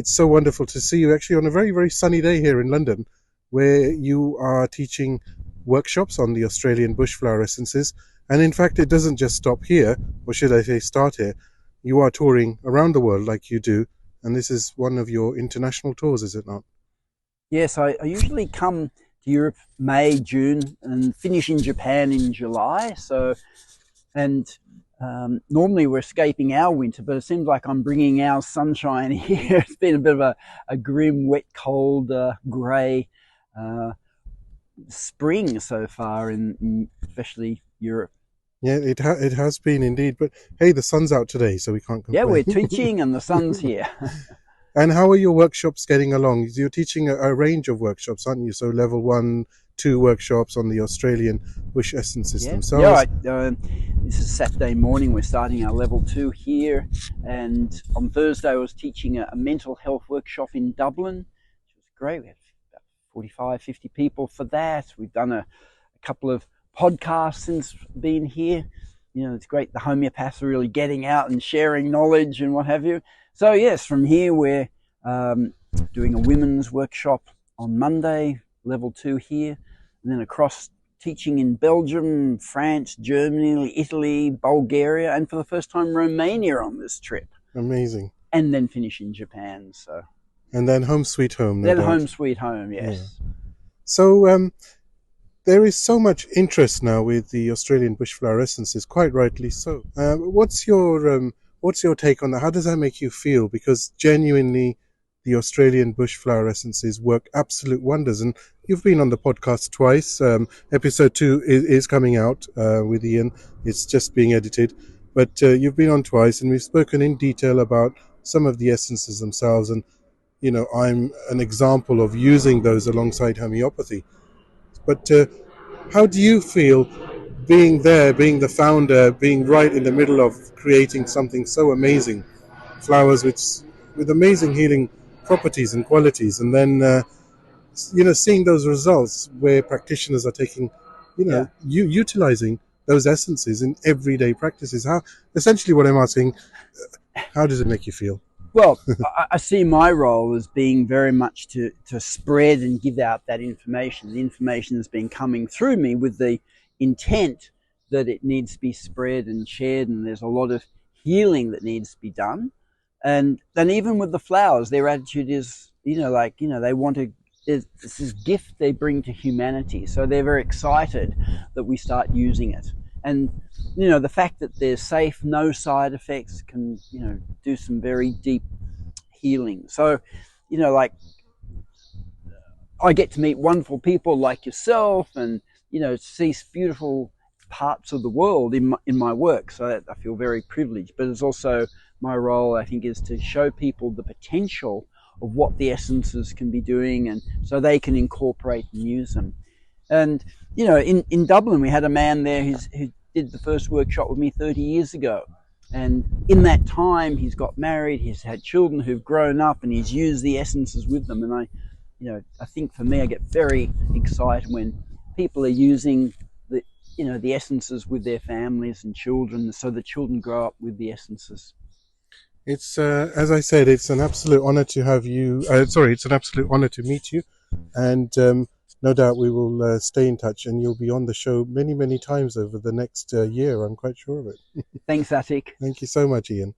It's so wonderful to see you actually on a very, very sunny day here in London, where you are teaching workshops on the Australian bushflower essences. And in fact, it doesn't just stop here, or should I say start here. You are touring around the world like you do, and this is one of your international tours, is it not? Yes, I usually come to Europe May, June, and finish in Japan in July. And normally we're escaping our winter, but it seems like I'm bringing our sunshine here. It's been a bit of a grim, wet, cold, grey spring so far in especially Europe. Yeah, it has been indeed. But hey, the sun's out today, so we can't Yeah, complain. we're teaching and the sun's here. And how are your workshops getting along? You're teaching a range of workshops, aren't you? So level 1, 2 workshops on the Australian bush essences Yeah, yeah. themselves. This is Saturday morning. We're starting our level 2 here, and on Thursday I was teaching a mental health workshop in Dublin, which was great. We had about 45, 50 people for that. We've done a couple of podcasts since being here. You know, it's great. The homeopaths are really getting out and sharing knowledge and what have you. So yes, from here we're doing a women's workshop on Monday, level 2 here, and then across teaching in Belgium, France, Germany, Italy, Bulgaria, and for the first time Romania on this trip. Amazing. And then finish in Japan. So And then home sweet home, no then doubt. home sweet home, yes. Yeah. So there is so much interest now with the Australian bushflower essences, quite rightly so. What's your take on that? How does that make you feel? Because genuinely, the Australian bushflower essences work absolute wonders. And you've been on the podcast twice. Episode 2 is coming out with Ian. It's just being edited. But you've been on twice, and we've spoken in detail about some of the essences themselves. And, you know, I'm an example of using those alongside homeopathy. But how do you feel being there, being the founder, being right in the middle of creating something so amazing, flowers with amazing healing properties and qualities, and then seeing those results where practitioners are taking, Yeah. utilizing those essences in everyday practices? How, essentially, what I'm asking, how does it make you feel? Well, I see my role as being very much to spread and give out that information. The information has been coming through me with the intent that it needs to be spread and shared, and there's a lot of healing that needs to be done. And then even with the flowers, their attitude is, they want to, it's this gift they bring to humanity. So they're very excited that we start using it. And the fact that they're safe, no side effects, can do some very deep healing. So I get to meet wonderful people like yourself, and see beautiful parts of the world in my work. So I feel very privileged. But it's also my role, I think, is to show people the potential of what the essences can be doing, and so they can incorporate and use them. And in Dublin, we had a man there who did the first workshop with me 30 years ago. And in that time, he's got married, he's had children who've grown up, and he's used the essences with them. And I think for me, I get very excited when people are using the essences with their families and children, so the children grow up with the essences. It's as I said, it's an absolute honor to have you. It's an absolute honor to meet you, and no doubt we will stay in touch, and you'll be on the show many, many times over the next year. I'm quite sure of it. Thanks, Atik. Thank you so much, Ian.